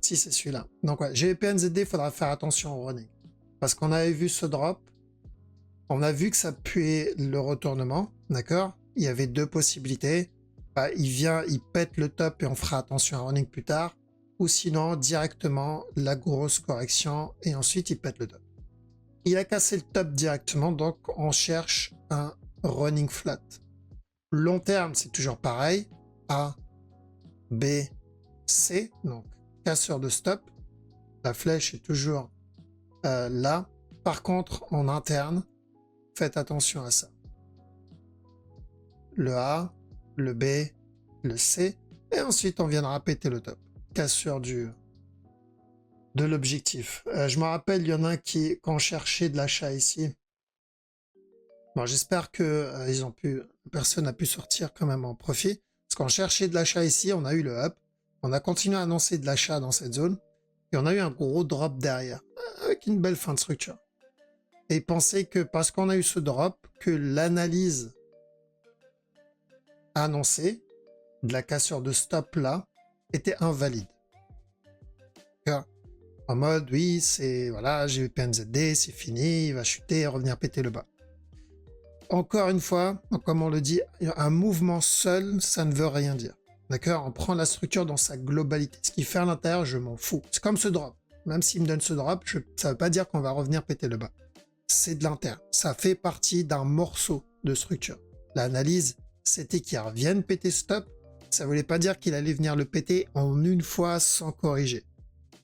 Si, c'est celui-là. Donc, ouais, GBP-NZD, il faudra faire attention au running. Parce qu'on avait vu ce drop, on a vu que ça puait le retournement, d'accord? Il y avait 2 possibilités. Bah, il vient, il pète le top et on fera attention à running plus tard. Ou sinon, directement, la grosse correction et ensuite il pète le top. Il a cassé le top directement, donc on cherche un running flat. Long terme, c'est toujours pareil. A, B, C, donc casseur de stop. La flèche est toujours là. Par contre, en interne, faites attention à ça. Le A, le B, le C, et ensuite on viendra péter le top. Cassure de l'objectif. Je me rappelle, il y en a qui, quand on cherchait de l'achat ici, bon, j'espère que personne n'a pu sortir quand même en profit. Parce qu'on cherchait de l'achat ici, on a eu le up, on a continué à annoncer de l'achat dans cette zone, et on a eu un gros drop derrière, avec une belle fin de structure. Et penser que parce qu'on a eu ce drop, que l'analyse annoncée de la cassure de stop là était invalide. En mode, oui, c'est, voilà, GBP-NZD, c'est fini, il va chuter et revenir péter le bas. Encore une fois, comme on le dit, un mouvement seul, ça ne veut rien dire. D'accord? On prend la structure dans sa globalité. Ce qu'il fait à l'intérieur, je m'en fous. C'est comme ce drop. Même s'il me donne ce drop, ça ne veut pas dire qu'on va revenir péter le bas. C'est de l'interne. Ça fait partie d'un morceau de structure. L'analyse, c'était qu'il revienne péter stop. Ça ne voulait pas dire qu'il allait venir le péter en une fois sans corriger.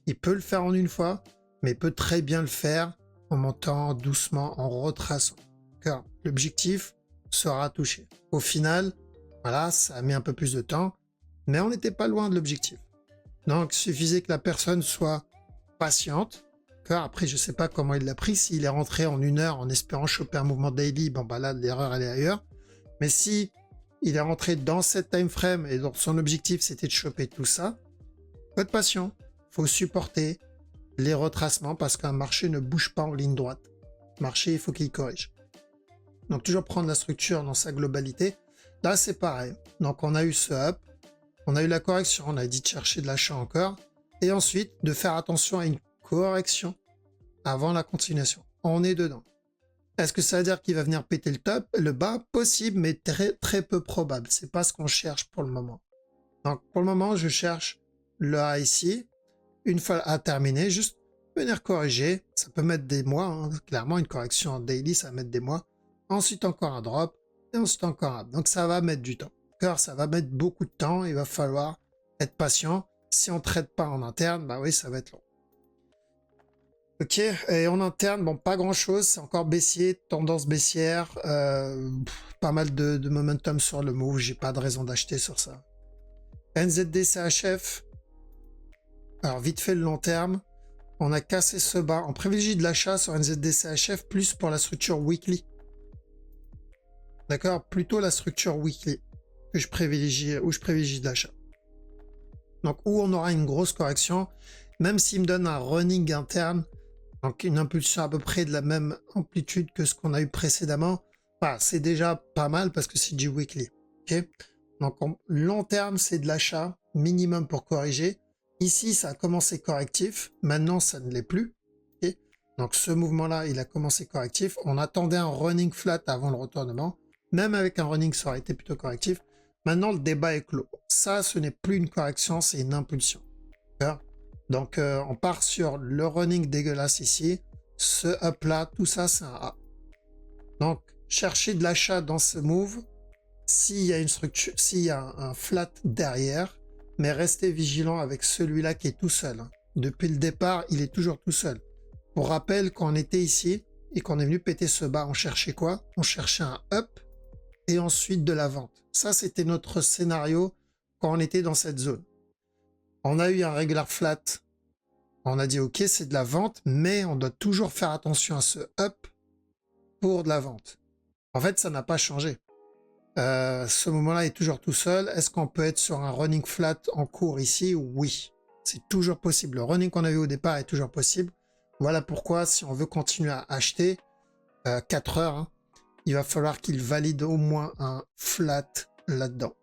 Il peut le faire en une fois, mais il peut très bien le faire en montant doucement, en retraçant. Car l'objectif sera touché. Au final, voilà, ça a mis un peu plus de temps, mais on n'était pas loin de l'objectif. Donc, il suffisait que la personne soit patiente. Car après, je ne sais pas comment il l'a pris. S'il est rentré en 1 heure en espérant choper un mouvement daily, bon bah là, l'erreur elle est ailleurs. Mais si il est rentré dans cette time frame et donc son objectif c'était de choper tout ça, faut être patient. Faut supporter les retracements parce qu'un marché ne bouge pas en ligne droite. Le marché, il faut qu'il corrige. Donc, toujours prendre la structure dans sa globalité. Là, c'est pareil. Donc, on a eu ce up, on a eu la correction, on a dit de chercher de l'achat encore, et ensuite de faire attention à une correction avant la continuation. On est dedans. Est-ce que ça veut dire qu'il va venir péter le top, le bas? Possible, mais très, très peu probable. C'est pas ce qu'on cherche pour le moment. Donc, pour le moment, je cherche le A ici. Une fois à terminer, juste venir corriger. Ça peut mettre des mois, hein. Clairement, une correction en daily, ça va mettre des mois. Ensuite, encore un drop, et ensuite encore un. Donc, ça va mettre du temps. Car ça va mettre beaucoup de temps. Il va falloir être patient. Si on ne traite pas en interne, bah oui, ça va être long. Ok, et en interne, bon, pas grand-chose. C'est encore baissier, tendance baissière. Pas mal de momentum sur le move. J'ai pas de raison d'acheter sur ça. NZD, CHF. Alors, vite fait le long terme, on a cassé ce bas. On privilégie de l'achat sur NZD-CHF plus pour la structure weekly. D'accord? Plutôt la structure weekly que je privilégie, où je privilégie de l'achat. Donc, où on aura une grosse correction, même s'il me donne un running interne, donc une impulsion à peu près de la même amplitude que ce qu'on a eu précédemment, voilà, c'est déjà pas mal parce que c'est du weekly. Okay? Donc, long terme, c'est de l'achat minimum pour corriger. Ici, ça a commencé correctif. Maintenant, ça ne l'est plus. Okay. Donc, ce mouvement-là, il a commencé correctif. On attendait un running flat avant le retournement. Même avec un running, ça aurait été plutôt correctif. Maintenant, le débat est clos. Ça, ce n'est plus une correction, c'est une impulsion. Donc, on part sur le running dégueulasse ici. Ce up-là, tout ça, c'est un A. Donc, chercher de l'achat dans ce move, s'il y a une structure, s'il y a un flat derrière, mais restez vigilant avec celui-là qui est tout seul. Hein. Depuis le départ, il est toujours tout seul. Pour rappel, quand on était ici et qu'on est venu péter ce bas, on cherchait quoi? On cherchait un up et ensuite de la vente. Ça, c'était notre scénario quand on était dans cette zone. On a eu un regular flat. On a dit, OK, c'est de la vente, mais on doit toujours faire attention à ce up pour de la vente. En fait, ça n'a pas changé. Ce moment-là est toujours tout seul. Est-ce qu'on peut être sur un running flat en cours ici? Oui, c'est toujours possible. Le running qu'on a vu au départ est toujours possible. Voilà pourquoi, si on veut continuer à acheter 4 heures, hein, il va falloir qu'il valide au moins un flat là-dedans.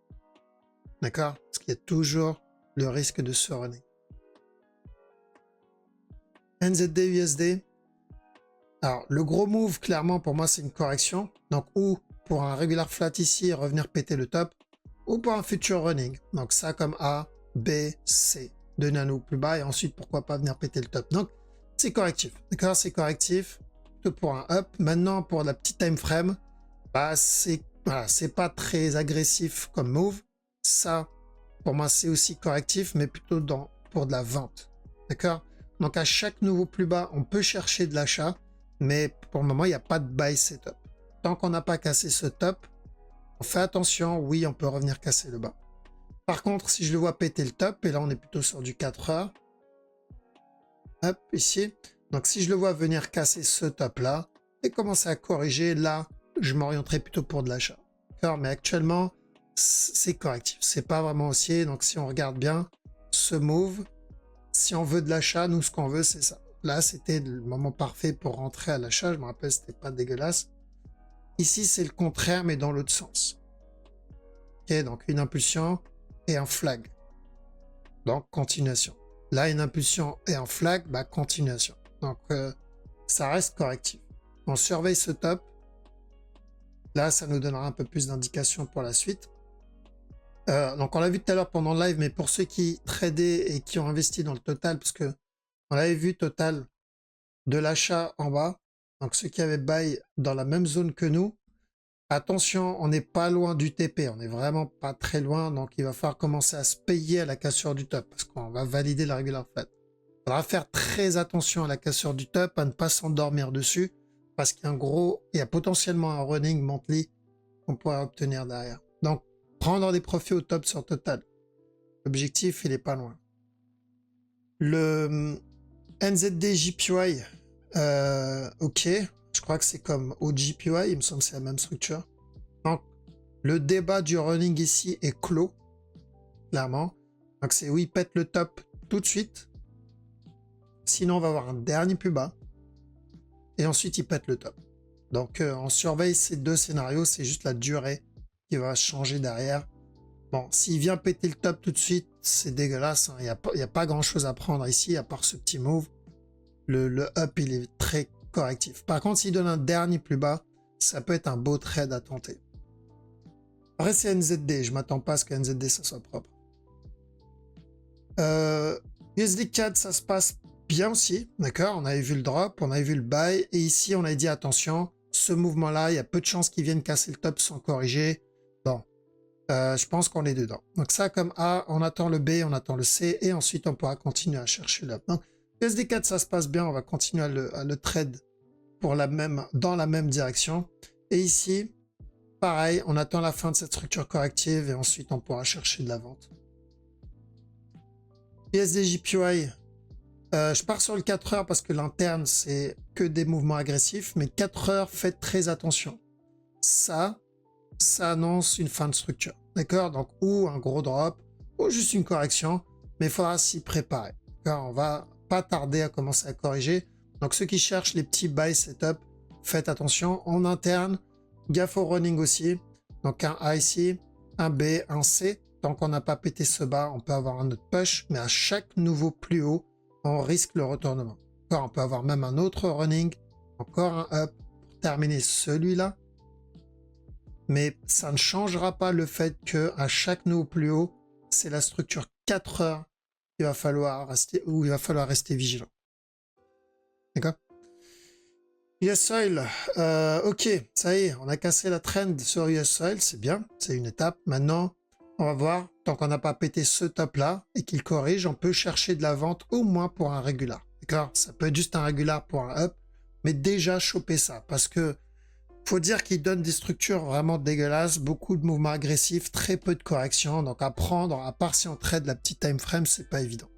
D'accord? Parce qu'il y a toujours le risque de se running. NZD USD. Alors, le gros move, clairement, pour moi, c'est une correction. Donc, ou pour un regular flat ici, revenir péter le top, ou pour un future running. Donc, ça comme A, B, C. 2 nano plus bas, et ensuite, pourquoi pas venir péter le top. Donc, c'est correctif. D'accord? C'est correctif. Tout pour un up. Maintenant, pour la petite time frame, bah, c'est voilà, pas très agressif comme move. Ça, pour moi, c'est aussi correctif, mais plutôt pour de la vente. D'accord? Donc, à chaque nouveau plus bas, on peut chercher de l'achat. Mais pour le moment, il n'y a pas de buy setup. Tant qu'on n'a pas cassé ce top, on fait attention. Oui, on peut revenir casser le bas. Par contre, si je le vois péter le top, et là, on est plutôt sur du 4 heures. Hop, ici. Donc, si je le vois venir casser ce top-là et commencer à corriger, là, je m'orienterai plutôt pour de l'achat. Mais actuellement, c'est correctif. C'est pas vraiment haussier. Donc, si on regarde bien ce move, si on veut de l'achat, nous, ce qu'on veut, c'est ça. Là, c'était le moment parfait pour rentrer à l'achat. Je me rappelle, c'était pas dégueulasse. Ici, c'est le contraire, mais dans l'autre sens. Ok, donc une impulsion et un flag. Donc, continuation. Là, une impulsion et un flag, bah, continuation. Donc, ça reste correctif. On surveille ce top. Là, ça nous donnera un peu plus d'indications pour la suite. Donc, on l'a vu tout à l'heure pendant le live, mais pour ceux qui tradaient et qui ont investi dans le total, parce que on avait vu total de l'achat en bas, donc ceux qui avaient buy dans la même zone que nous, attention, on n'est pas loin du TP, on n'est vraiment pas très loin, donc il va falloir commencer à se payer à la cassure du top, parce qu'on va valider la regular flat. Il faudra faire très attention à la cassure du top, à ne pas s'endormir dessus, parce qu'il y a potentiellement un running monthly qu'on pourrait obtenir derrière. Donc, prendre des profits au top sur total. L'objectif, il est pas loin. Le NZD JPY, ok, je crois que c'est comme au JPY, il me semble que c'est la même structure. Donc, le débat du running ici est clos, clairement. Donc, c'est où il pète le top tout de suite. Sinon, on va avoir un dernier plus bas. Et ensuite, il pète le top. Donc, on surveille ces deux scénarios. C'est juste la durée qui va changer derrière. Bon, s'il vient péter le top tout de suite, c'est dégueulasse. Hein. Il n'y a pas grand-chose à prendre ici, à part ce petit move. Le up, il est très correctif. Par contre, s'il donne un dernier plus bas, ça peut être un beau trade à tenter. Après, c'est NZD. Je m'attends pas à ce que NZD, ça soit propre. USD CAD, ça se passe bien aussi. D'accord? On avait vu le drop, on avait vu le buy. Et ici, on a dit attention, ce mouvement-là, il y a peu de chances qu'il vienne casser le top sans corriger. Bon. Je pense qu'on est dedans. Donc ça, comme A, on attend le B, on attend le C. Et ensuite, on pourra continuer à chercher l'up. Donc, USD4, ça se passe bien. On va continuer à le trade dans la même direction. Et ici, pareil, on attend la fin de cette structure corrective et ensuite, on pourra chercher de la vente. USD-JPY, je pars sur le 4 heures parce que l'interne, c'est que des mouvements agressifs. Mais 4 heures, faites très attention. Ça annonce une fin de structure. D'accord? Donc, ou un gros drop, ou juste une correction. Mais il faudra s'y préparer. On va pas tarder à commencer à corriger. Donc, ceux qui cherchent les petits buy setup, faites attention. En interne, gaffe au running aussi. Donc, un A ici, un B, un C. Tant qu'on n'a pas pété ce bas, on peut avoir un autre push. Mais à chaque nouveau plus haut, on risque le retournement. On peut avoir même un autre running, encore un up pour terminer celui-là. Mais ça ne changera pas le fait que à chaque nouveau plus haut, c'est la structure 4 heures qu'il va falloir rester, où il va falloir rester vigilant. D'accord? US Oil, ok, ça y est, on a cassé la trend sur US Oil, c'est bien, c'est une étape. Maintenant, on va voir, tant qu'on n'a pas pété ce top-là et qu'il corrige, on peut chercher de la vente au moins pour un régular. D'accord? Ça peut être juste un régular pour un up, mais déjà choper ça, parce que faut dire qu'il donne des structures vraiment dégueulasses, beaucoup de mouvements agressifs, très peu de corrections, donc à prendre, à part si on trade la petite time frame, c'est pas évident.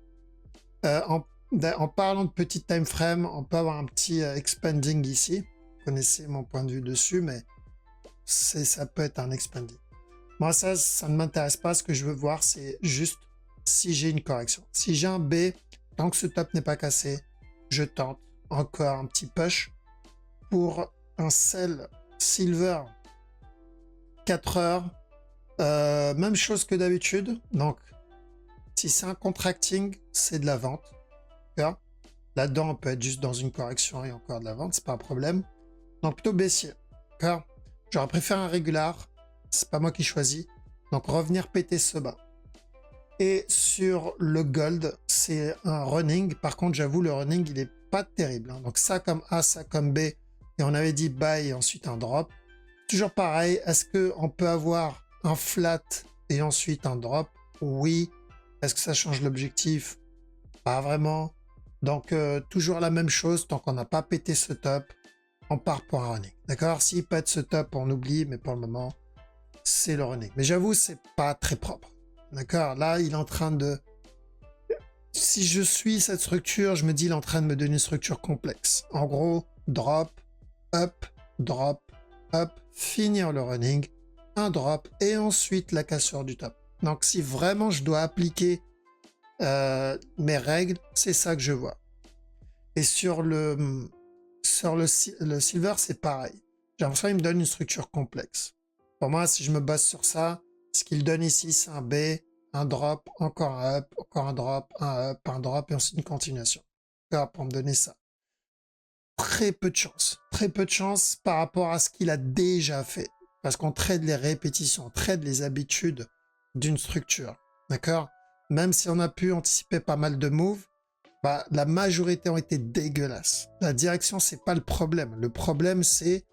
En parlant de petite time frame, on peut avoir un petit expanding ici. Vous connaissez mon point de vue dessus, mais ça peut être un expanding. Moi, ça ne m'intéresse pas. Ce que je veux voir, c'est juste si j'ai une correction. Si j'ai un B, tant que ce top n'est pas cassé, je tente encore un petit push pour un sell silver 4 heures. Même chose que d'habitude. Donc, si c'est un contracting, c'est de la vente. Là-dedans, on peut être juste dans une correction et encore de la vente, c'est pas un problème. Donc plutôt baissier. J'aurais préféré un régular, c'est pas moi qui choisis. Donc revenir péter ce bas. Et sur le gold, c'est un running. Par contre, j'avoue, le running, il est pas terrible. Hein. Donc ça comme A, ça comme B. Et on avait dit buy et ensuite un drop. Toujours pareil, est-ce qu'on peut avoir un flat et ensuite un drop? Oui. Est-ce que ça change l'objectif? Pas vraiment. Donc, toujours la même chose, tant qu'on n'a pas pété ce top, on part pour un running. D'accord? S'il pète ce top, on oublie, mais pour le moment, c'est le running. Mais j'avoue, c'est pas très propre. D'accord? Là, il est en train de... Si je suis cette structure, je me dis, il est en train de me donner une structure complexe. En gros, drop, up, finir le running, un drop, et ensuite la cassure du top. Donc, si vraiment je dois appliquer mes règles, c'est ça que je vois. Et sur le silver, c'est pareil. J'ai l'impression qu'il me donne une structure complexe. Pour moi, si je me base sur ça, ce qu'il donne ici, c'est un B, un drop, encore un up, encore un drop, un drop, et ensuite une continuation. Pour me donner ça. Très peu de chance par rapport à ce qu'il a déjà fait. Parce qu'on trade les répétitions, on trade les habitudes d'une structure. D'accord? Même si on a pu anticiper pas mal de moves, bah, la majorité ont été dégueulasses. La direction, c'est pas le problème. Le problème, c'est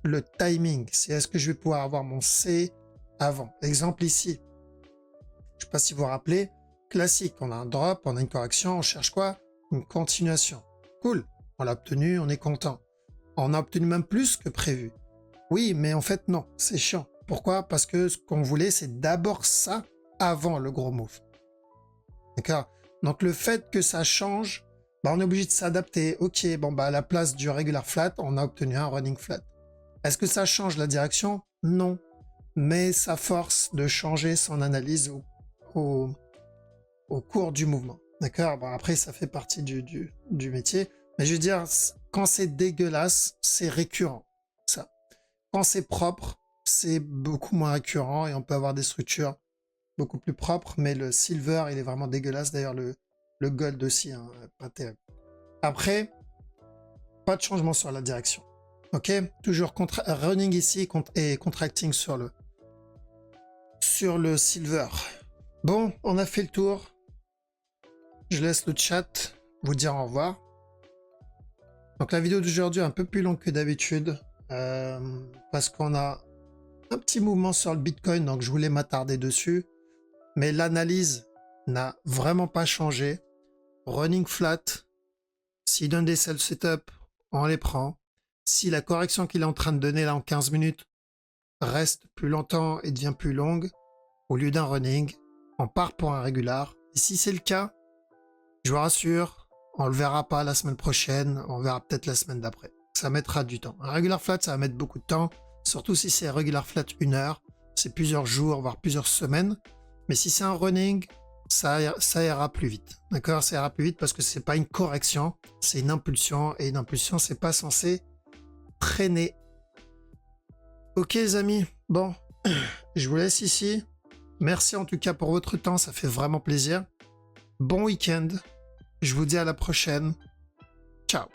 le timing. C'est est-ce que je vais pouvoir avoir mon C avant. Exemple ici. Je sais pas si vous vous rappelez. Classique, on a un drop, on a une correction, on cherche quoi? Une continuation. Cool. On l'a obtenu, on est content. On a obtenu même plus que prévu. Oui, mais en fait, non. C'est chiant. Pourquoi? Parce que ce qu'on voulait, c'est d'abord ça avant le gros move. D'accord? Donc le fait que ça change, bah, on est obligé de s'adapter. Ok, bon bah à la place du regular flat, on a obtenu un running flat. Est-ce que ça change la direction? Non. Mais ça force de changer son analyse au cours du mouvement. D'accord? Bon, après, ça fait partie du métier. Mais je veux dire, quand c'est dégueulasse, c'est récurrent. Ça. Quand c'est propre, c'est beaucoup moins récurrent et on peut avoir des structures beaucoup plus propre, mais le silver, il est vraiment dégueulasse. D'ailleurs, le gold aussi, hein, pas terrible. Après, pas de changement sur la direction. Ok? Toujours running ici et contracting sur le silver. Bon, on a fait le tour. Je laisse le chat vous dire au revoir. Donc la vidéo d'aujourd'hui est un peu plus longue que d'habitude parce qu'on a un petit mouvement sur le Bitcoin, donc je voulais m'attarder dessus. Mais l'analyse n'a vraiment pas changé. Running flat, s'il donne des sell setup, on les prend. Si la correction qu'il est en train de donner là en 15 minutes reste plus longtemps et devient plus longue, au lieu d'un running, on part pour un régular. Et si c'est le cas, je vous rassure, on le verra pas la semaine prochaine, on verra peut-être la semaine d'après. Ça mettra du temps. Un regular flat, ça va mettre beaucoup de temps, surtout si c'est un regular flat 1 heure, c'est plusieurs jours, voire plusieurs semaines. Mais si c'est un running, ça ira plus vite. D'accord? Ça ira plus vite parce que c'est pas une correction, c'est une impulsion. Et une impulsion, c'est pas censé traîner. Ok les amis, bon, je vous laisse ici. Merci en tout cas pour votre temps, ça fait vraiment plaisir. Bon week-end. Je vous dis à la prochaine. Ciao.